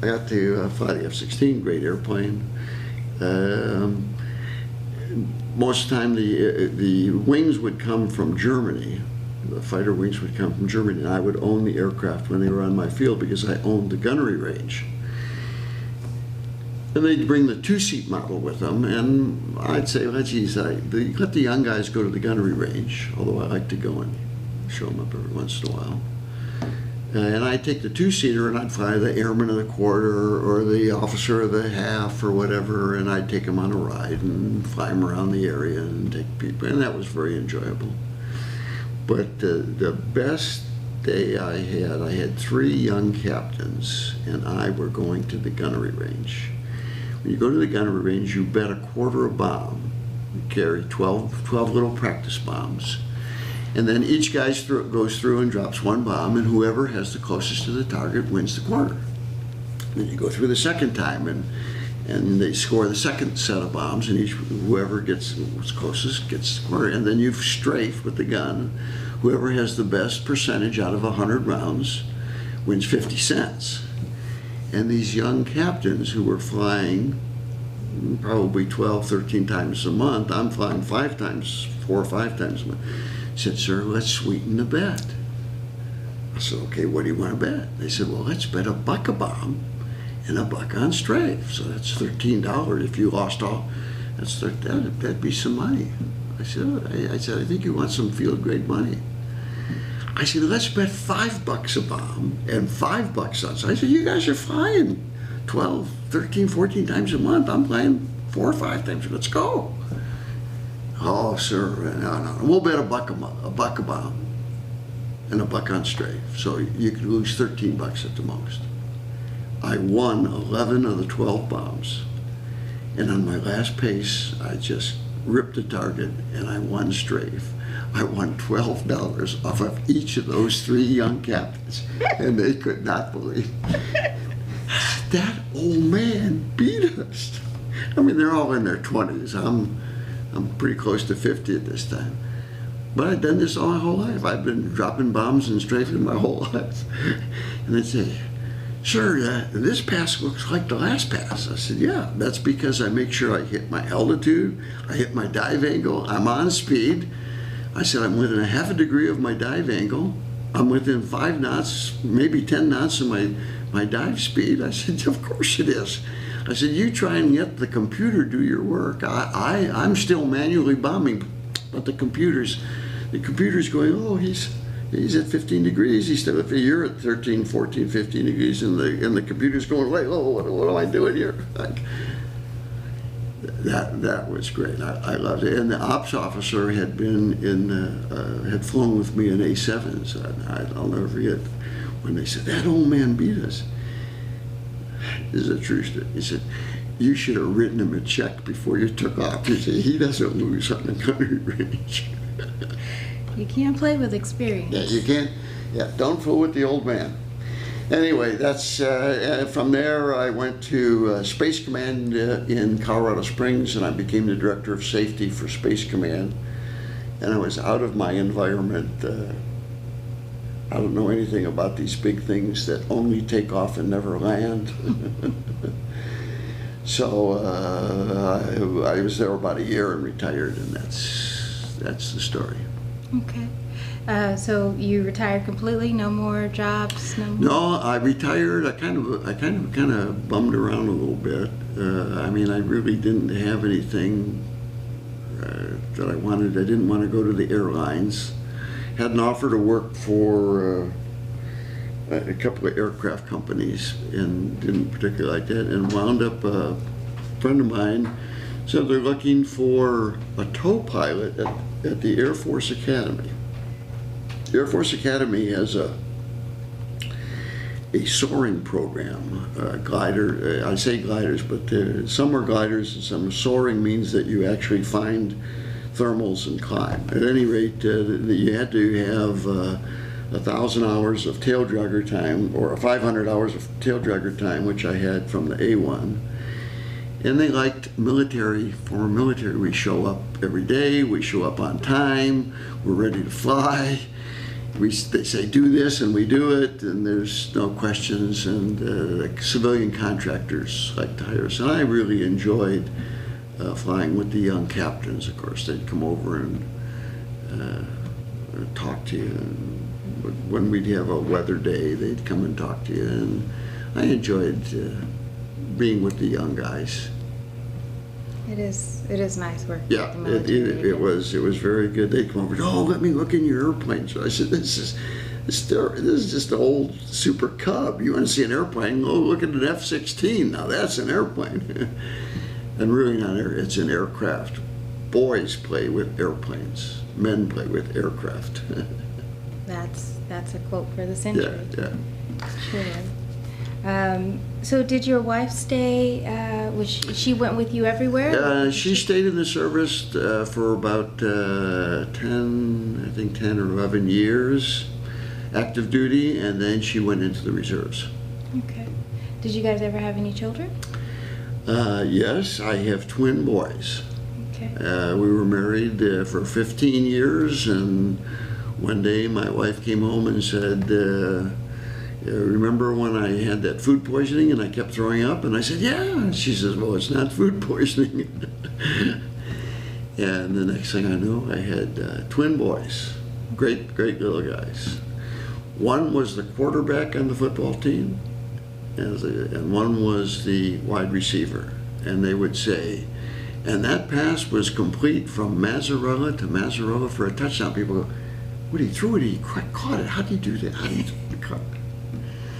I got to fly the F-16, great airplane. Most of the time, the wings would come from Germany. The fighter wings would come from Germany, and I would own the aircraft when they were on my field because I owned the gunnery range. And they'd bring the 2-seat model with them, and I'd say, well, geez, let the young guys go to the gunnery range, although I like to go and show them up every once in a while. And I'd take the 2-seater and I'd fly the airman of the quarter or the officer of the half or whatever, and I'd take them on a ride and fly them around the area and take people, and that was very enjoyable. But the best day I had 3 young captains, and I were going to the gunnery range. When you go to the gunnery range, you bet a quarter a bomb. You carry 12 little practice bombs. And then each guy goes through and drops one bomb, and whoever has the closest to the target wins the corner. Then you go through the second time, and they score the second set of bombs, and whoever gets what's closest gets the corner. And then you strafe with the gun. Whoever has the best percentage out of 100 rounds wins 50 cents. And these young captains who were flying probably 12, 13 times a month, I'm flying 4 or 5 times a month, said, "Sir, let's sweeten the bet." I said, "Okay, what do you want to bet?" They said, "Well, let's bet $1 a bomb and $1 on strafe. So that's $13. If you lost all, that'd be some money." I said, "I think you want some field grade money." I said, "Let's bet $5 a bomb and $5 on strafe." I said, "You guys are flying 12, 13, 14 times a month. I'm flying 4 or 5 times. Let's go." "Oh, sir, no. We'll bet $1 a bomb and $1 on strafe. So you could lose $13 at the most." I won 11 of the 12 bombs. And on my last pace, I just ripped the target and I won strafe. I won $12 off of each of those 3 young captains. And they could not believe that old man beat us. I mean, they're all in their 20s. I'm pretty close to 50 at this time. But I've done this all my whole life. I've been dropping bombs and strafing my whole life. And they'd say, "Sir, this pass looks like the last pass." I said, "Yeah, that's because I make sure I hit my altitude, I hit my dive angle, I'm on speed." I said, "I'm within 1/2 degree of my dive angle. I'm within 5 knots, maybe 10 knots of my dive speed." I said, "Of course it is." I said, "You try and let the computer do your work. I'm still manually bombing, but the computer's going, oh, he's at 15 degrees. He's still, if you're at 13, 14, 15 degrees, and the computer's going, wait, oh, what am I doing here?" Like, that was great. I loved it. And the ops officer had had flown with me in A7s. I'll never forget when they said, "That old man beat us." This is a true story. He said, "You should have written him a check before you took off." He said, "He doesn't lose on the country range." You can't play with experience. Yeah, you can't. Yeah, don't fool with the old man. Anyway, that's from there I went to Space Command in Colorado Springs, and I became the Director of Safety for Space Command. And I was out of my environment. I don't know anything about these big things that only take off and never land. So I was there about a year and retired, and that's the story. Okay. So you retired completely? No more jobs? No, I retired. I kind of bummed around a little bit. I mean, I really didn't have anything that I wanted. I didn't want to go to the airlines. Had an offer to work for a couple of aircraft companies and didn't particularly like that, and wound up a friend of mine said they're looking for a tow pilot at the Air Force Academy. The Air Force Academy has a soaring program, glider. I say gliders, but some are gliders and some are soaring. Means that you actually find thermals and climb. At any rate, you had to have 1,000 hours of tail dragger time, or 500 hours of tail dragger time, which I had from the A1. And they liked military. Former military, we show up every day, we show up on time, we're ready to fly. They say do this and we do it, and there's no questions, and like civilian contractors like to hire us. And I really enjoyed flying with the young captains. Of course, they'd come over and talk to you. And when we'd have a weather day, they'd come and talk to you. And I enjoyed being with the young guys. It is nice work. Yeah, it was very good. They'd come over, "Oh, let me look in your airplane." So I said, this is just an old Super Cub. You want to see an airplane? Oh, look at an F-16. Now that's an airplane. And really not it's an aircraft. Boys play with airplanes. Men play with aircraft. That's a quote for the century. Yeah. Sure. So did your wife stay, she went with you everywhere? She stayed in the service for about 10 or 11 years, active duty, and then she went into the reserves. Okay. Did you guys ever have any children? Yes, I have twin boys. Okay. We were married for 15 years, and one day my wife came home and said, remember when I had that food poisoning and I kept throwing up? And I said, yeah. And she says, well, it's not food poisoning. And the next thing I knew, I had twin boys, great little guys. One was the quarterback on the football team, and one was the wide receiver. And they would say, and that pass was complete from Mazzarella to Mazzarella for a touchdown. People go, what, he threw it, he caught it. How did he do that? How did he cut it?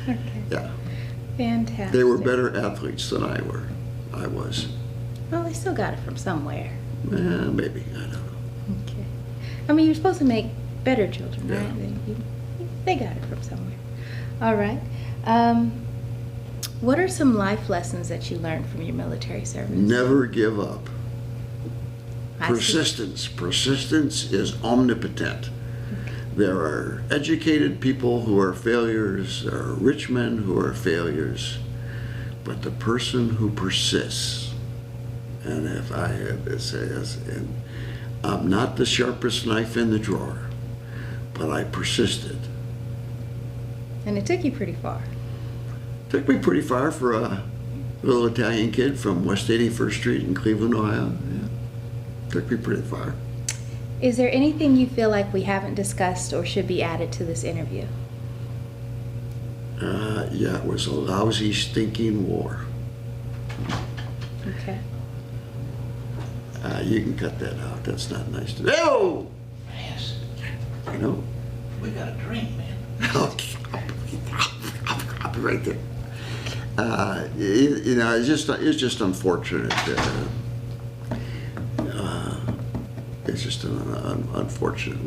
Okay. Yeah. Fantastic. They were better athletes than I was. Well, they still got it from somewhere. Maybe, I don't know. Okay. I mean, you're supposed to make better children, Yeah. right? They got it from somewhere. All right. What are some life lessons that you learned from your military service? Never give up. I see. Persistence. Persistence is omnipotent. There are educated people who are failures, there are rich men who are failures, but the person who persists, and if I have to say this, and I'm not the sharpest knife in the drawer, but I persisted. And it took you pretty far. Took me pretty far for a little Italian kid from West 81st Street in Cleveland, Ohio. Yeah. Took me pretty far. Is there anything you feel like we haven't discussed or should be added to this interview? Yeah, it was a lousy, stinking war. Okay. You can cut that out. That's not nice to do. Oh! Yes. You know? We got a drink, man. I'll be right there. You know, it's just unfortunate. It's just unfortunate.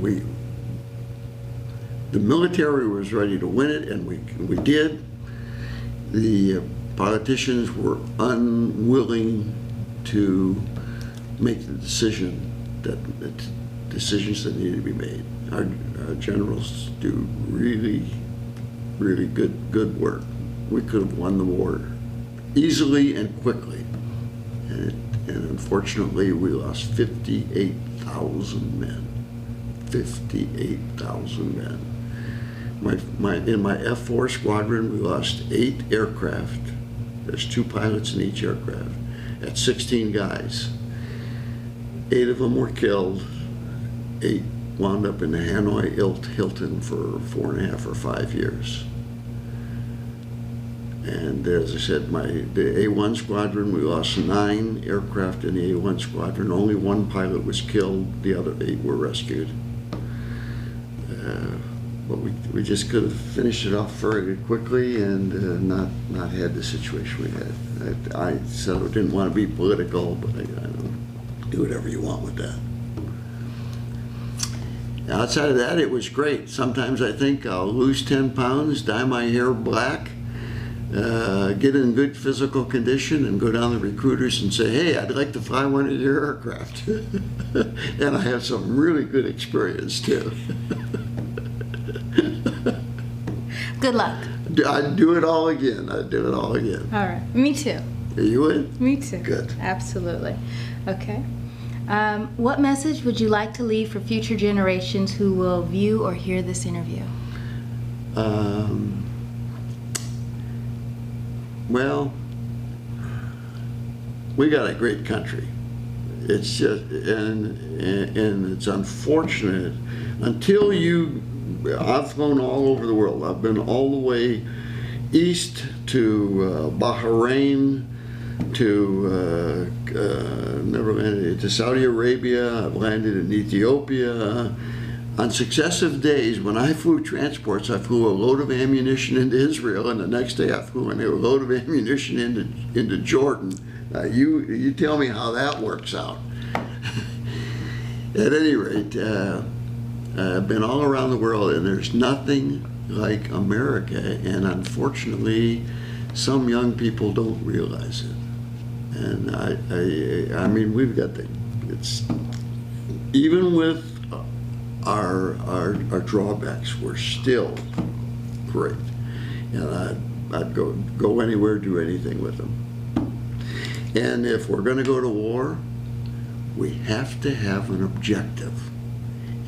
The military was ready to win it, and we did. The politicians were unwilling to make the decisions that needed to be made. Our generals do really good work. We could have won the war easily and quickly, and unfortunately we lost 58,000 men. 58,000 men. In my F-4 squadron, we lost 8 aircraft. There's 2 pilots in each aircraft. That's 16 guys. 8 of them were killed. 8 wound up in the Hanoi Hilton for 4.5 or 5 years. And as I said, the A1 squadron, we lost 9 aircraft in the A1 squadron. Only 1 pilot was killed. The other 8 were rescued. But we just could have finished it off very quickly and not had the situation we had. I said I didn't want to be political, but I don't do whatever you want with that. Outside of that, it was great. Sometimes I think I'll lose 10 pounds, dye my hair black, get in good physical condition, and go down to recruiters and say, hey, I'd like to fly one of your aircraft. And I have some really good experience too. Good luck. I'd do it all again. I'd do it all again. All right. Me too. You would? Me too. Good. Absolutely. Okay. What message would you like to leave for future generations who will view or hear this interview? Well, we got a great country. It's just, and it's unfortunate until I've flown all over the world. I've been all the way east to Bahrain, never landed to Saudi Arabia. I've landed in Ethiopia. On successive days, when I flew transports, I flew a load of ammunition into Israel, and the next day I flew a load of ammunition into Jordan. You tell me how that works out. At any rate, I've been all around the world, and there's nothing like America, and unfortunately, some young people don't realize it. And I mean, we've got it's, even with our drawbacks, we're still great. And I'd go anywhere, do anything with them. And if we're going to go to war, we have to have an objective.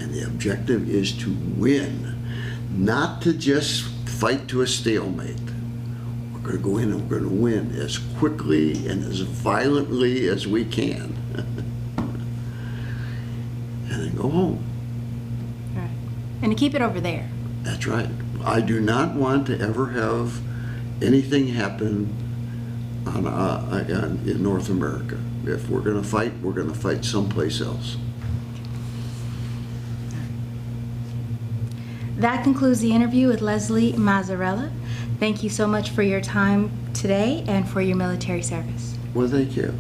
And the objective is to win, not to just fight to a stalemate. We're going to go in and we're going to win as quickly and as violently as we can. And then go home. Right. And to keep it over there. That's right. I do not want to ever have anything happen in North America. If we're going to fight someplace else. That concludes the interview with Leslie Mazzarella. Thank you so much for your time today and for your military service. Well, thank you.